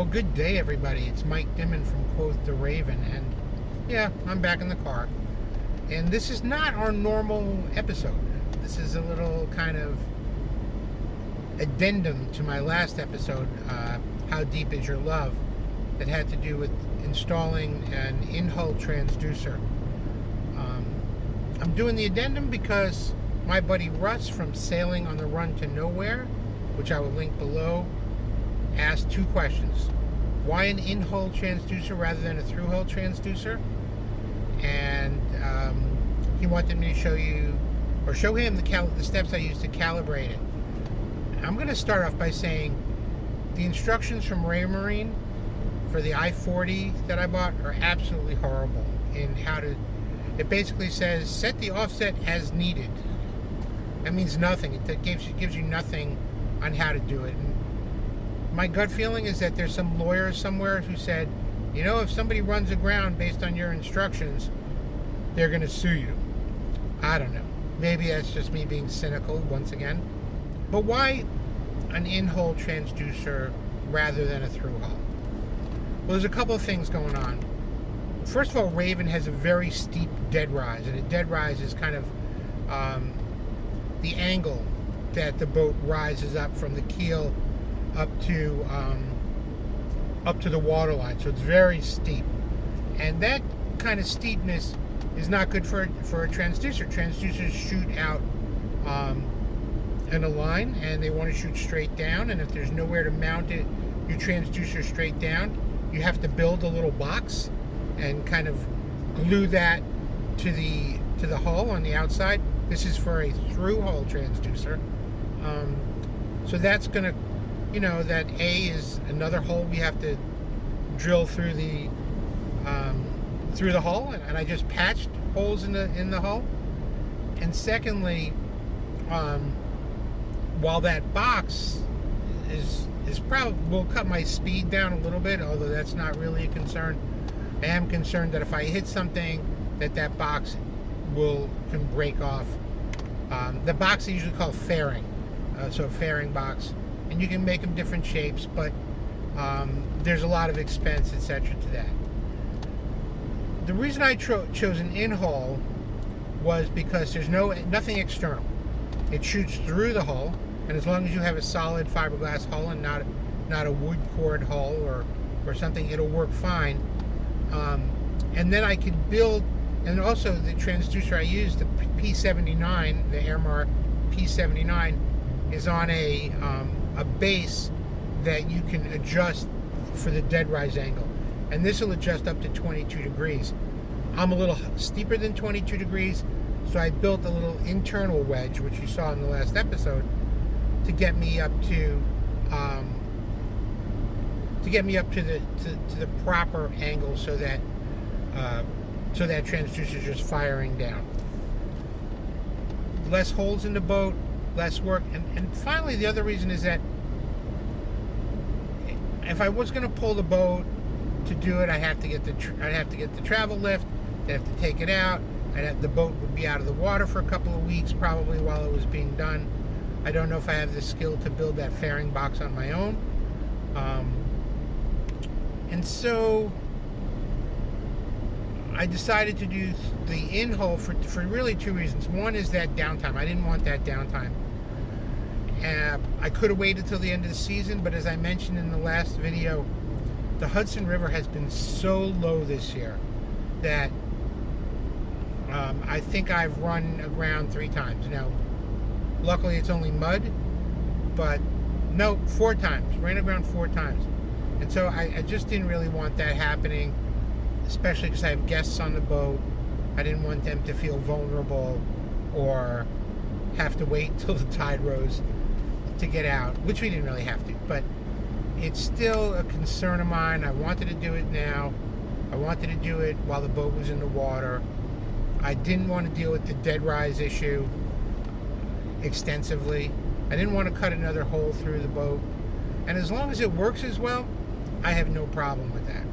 Well, good day, everybody. It's Mike Dimon from Quoth the Raven, and yeah, I'm back in the car. And this is not our normal episode. This is a little kind of addendum to my last episode, How Deep Is Your Love, that had to do with installing an in-hull transducer. I'm doing the addendum because my buddy Russ from Sailing on the Run to Nowhere, which I will link below, asked two questions. Why an in-hull transducer rather than a through-hull transducer? And he wanted me to show him the steps I use to calibrate it. I'm going to start off by saying the instructions from Raymarine for the I-40 that I bought are absolutely horrible in how to. It basically says set the offset as needed. That means nothing. It gives you nothing on how to do it. And my gut feeling is that there's some lawyer somewhere who said, you know, if somebody runs aground based on your instructions, they're going to sue you. I don't know. Maybe that's just me being cynical once again. But why an in-hull transducer rather than a through-hull? Well, there's a couple of things going on. First of all, Raven has a very steep dead rise, and a dead rise is kind of the angle that the boat rises up from the keel up to the waterline. So it's very steep, and that kind of steepness is not good for a transducer. Transducers shoot out in a line, and they want to shoot straight down. And if there's nowhere to mount it, your transducer straight down, you have to build a little box and kind of glue that to the hull on the outside. This is for a through-hull transducer. So that's going to, that A is another hole we have to drill through the hull, and I just patched holes in the hull. And secondly, while that box is probably will cut my speed down a little bit, although that's not really a concern. I am concerned that if I hit something, that box can break off. The box is usually called fairing, so a fairing box, and you can make them different shapes, but there's a lot of expense, etc. to that. The reason I chose an in-hull was because there's nothing external. It shoots through the hull, and as long as you have a solid fiberglass hull and not a wood cord hull or something, it'll work fine. And then I can build, and also the transducer I use, the P79, the Airmark P79, is on a base that you can adjust for the dead rise angle. And this will adjust up to 22 degrees. I'm a little steeper than 22 degrees, so I built a little internal wedge, which you saw in the last episode, to get me up to the proper angle, so that transducer is just firing down. Less holes in the boat, less work, and finally the other reason is that if I was going to pull the boat to do it, I'd have to get the travel lift. I'd have to take it out. The boat would be out of the water for a couple of weeks probably while it was being done. I don't know if I have the skill to build that fairing box on my own. And so I decided to do the in-hull for really two reasons. One is that downtime. I didn't want that downtime. I could have waited till the end of the season, but as I mentioned in the last video, the Hudson River has been so low this year that I think I've run aground 3 times. Now, luckily it's only mud, but no, 4 times. Ran aground 4 times. And so I just didn't really want that happening, especially because I have guests on the boat. I didn't want them to feel vulnerable or have to wait till the tide rose to get out, which we didn't really have to, but it's still a concern of mine. I wanted to do it now. I wanted to do it while the boat was in the water. I didn't want to deal with the dead rise issue extensively. I didn't want to cut another hole through the boat. And as long as it works as well, I have no problem with that.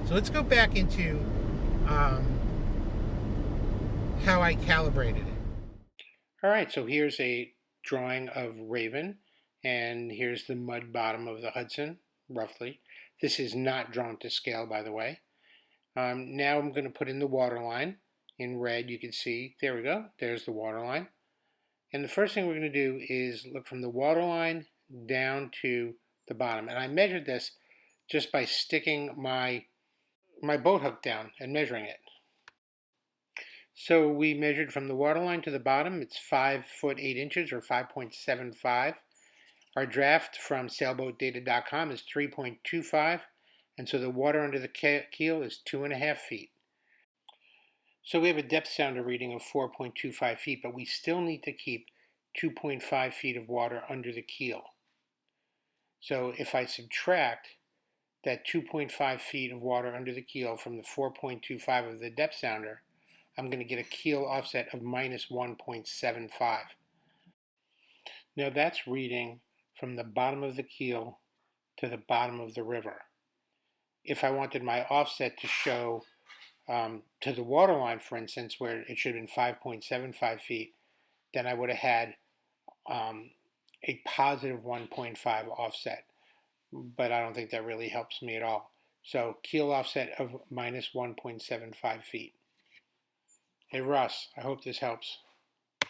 So let's go back into how I calibrated it. All right, so here's a drawing of Raven, and here's the mud bottom of the Hudson. roughly. This is not drawn to scale, by the way. Now I'm going to put in the water line. In red, you can see, there we go, there's the water line. And the first thing we're going to do is look from the water line down to the bottom. And I measured this just by sticking my boat hook down and measuring it. So we measured from the water line to the bottom. It's 5 foot 8 inches, or 5.75. Our draft from sailboatdata.com is 3.25, and so the water under the keel is 2.5 feet. So we have a depth sounder reading of 4.25 feet, but we still need to keep 2.5 feet of water under the keel. So if I subtract that 2.5 feet of water under the keel from the 4.25 of the depth sounder, I'm going to get a keel offset of minus 1.75. Now that's reading from the bottom of the keel to the bottom of the river. If I wanted my offset to show to the water line, for instance, where it should have been 5.75 feet, then I would have had a positive 1.5 offset. But I don't think that really helps me at all. So keel offset of minus 1.75 feet. Hey Russ, I hope this helps.